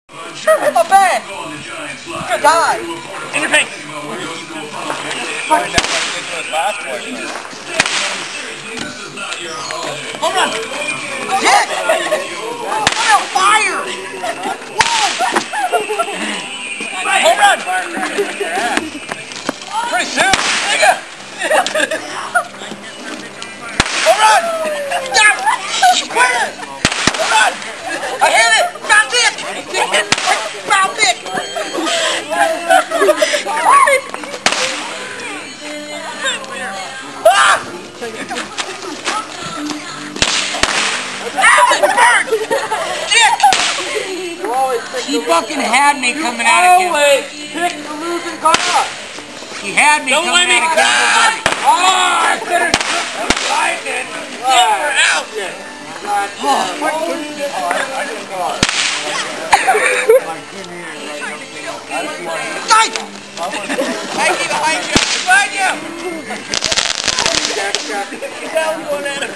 A bang! Good die! In your face! Home run! Dick! I'm on fire! Home run! Pretty soon, nigga! Home run! Stop! Quit it! Home run! I hit it! Found it! Found it! Ah! He fucking had me coming out of him. Always pick the losing card. He had me coming out of him. Oh, I could have tried it. Never out. Thank you, behind you. Behind you. That one at him.